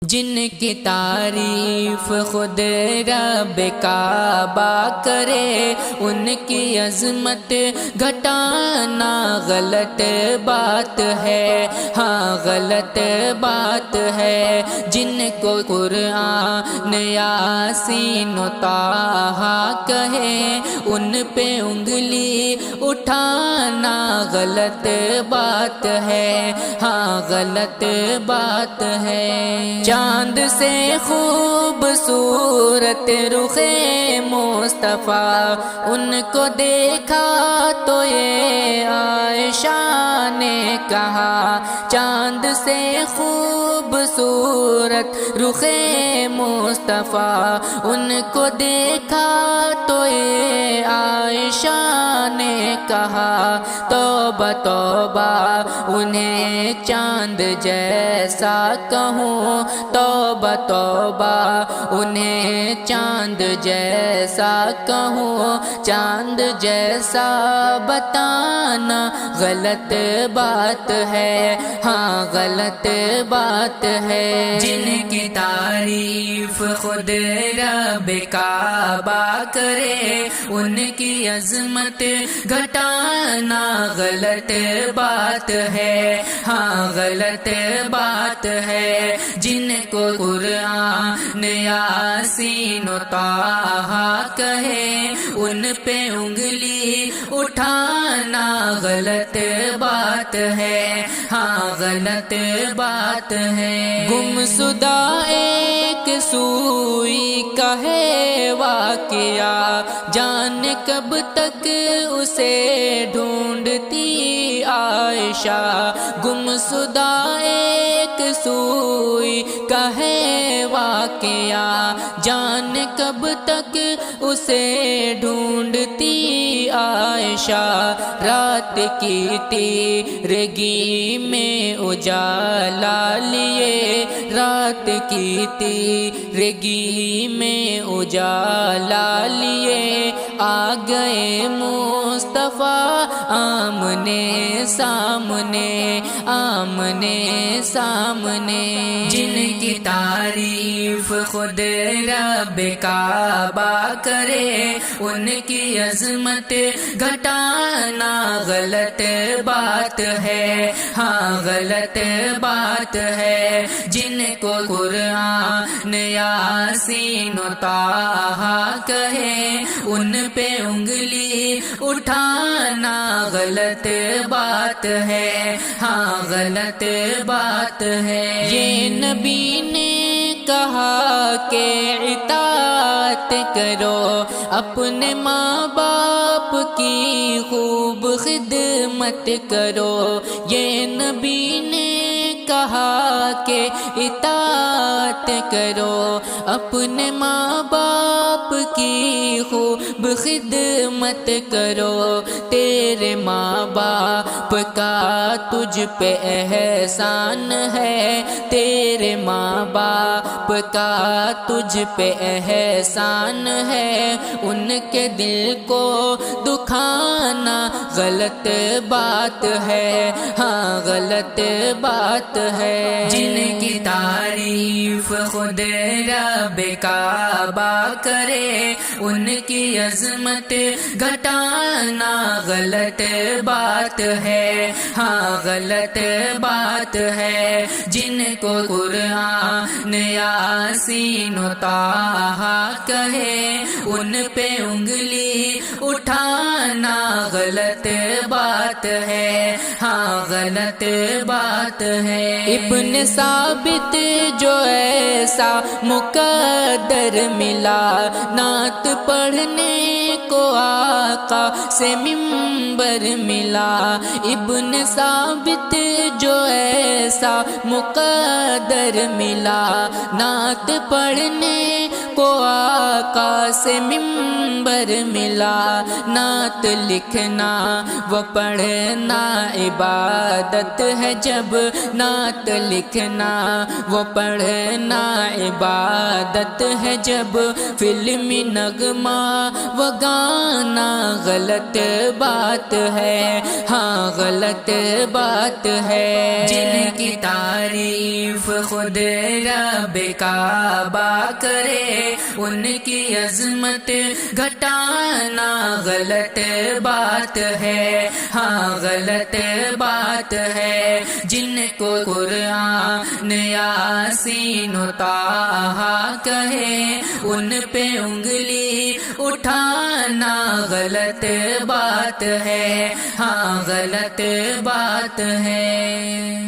جن کی تعریف خود رب کعبہ کرے، ان کی عظمت گھٹانا غلط بات ہے، ہاں غلط بات ہے۔ جن کو قرآن یاسین و طٰہٰ کہے، ان پہ انگلی اٹھانا غلط بات ہے، ہاں غلط بات ہے۔ چاند سے خوبصورت رخ مصطفیٰ، ان کو دیکھا تو یہ عائشہ نے کہا، چاند سے خوبصورت رخ مصطفیٰ، ان کو دیکھا تو یہ عائشہ نے کہا، توبہ توبہ انہیں چاند جیسا کہوں، توبہ توبہ انہیں چاند جیسا کہوں، چاند جیسا بتانا غلط بات ہے، ہاں غلط بات ہے۔ جن کی تعریف خود رب کعبہ کرے، ان کی عظمت گھٹانا غلط بات ہے، ہاں غلط بات ہے۔ جن کو قرآن یاسین و طٰہٰ کہے، ان پہ انگلی اٹھانا غلط بات ہے، ہاں غلط بات ہے۔ گمشدہ ایک سوئی کا ہے واقعہ، جانے کب تک اسے ڈھونڈتی عائشہ، گمشدہ ایک سوئی کا ہے واقعہ، جانے کب تک اسے ڈھونڈتی عائشہ۔ رات کی تیرگی میں اجالا لیے، رات کی تیرگی میں اجالا لیے، آ گئے مصطفیٰ آمنے سامنے، آمنے سامنے۔ جن کی تعریف خود رب کعبہ کرے، ان کی عظمت گھٹانا غلط بات ہے، ہاں غلط بات ہے۔ جن کو قرآن یاسین و طٰہٰ کہے، ان پہ انگلی اٹھانا غلط بات ہے، ہاں غلط بات ہے۔ یہ نبی نے کہا کہ اطاعت کرو، اپنے ماں باپ کی خوب خدمت کرو۔ یہ نبی نے کہا کہ اطاعت کرو، اپنے ماں باپ کی خوب خدمت کرو۔ تیرے ماں باپ کا تجھ پہ احسان ہے، تیرے ماں باپ کا تجھ پہ احسان ہے، ان کے دل کو دکھانا غلط بات ہے، ہاں غلط بات ہے۔ جن کی تعریف خود رب کعبہ کرے، ان کی عظمت گھٹانا غلط بات ہے، ہاں غلط بات ہے۔ جن کو قرآن یاسین و طٰہٰ کہے، ان پہ انگلی اٹھانا غلط بات ہے، ہاں غلط بات ہے۔ ابن ثابت جو ایسا مقدر ملا، نعت پڑھنے کو آقا سے منبر ملا۔ ابن ثابت جو ایسا مقدر ملا، نعت پڑھنے کو آقا سے منبر ملا، نعت لکھنا وہ پڑھنا عبادت ہے جب، نعت لکھنا وہ پڑھنا عبادت ہے جب، فلمی نغمہ وہ گانا غلط بات ہے، ہاں غلط بات ہے۔ جن کی تعریف خود رب کعبہ کرے، ان کی عظمت گھٹانا غلط بات ہے، ہاں غلط بات ہے۔ جن کو قرآن یاسین و طٰہٰ کہے، ان پہ انگلی اٹھانا غلط بات ہے، ہاں غلط بات ہے۔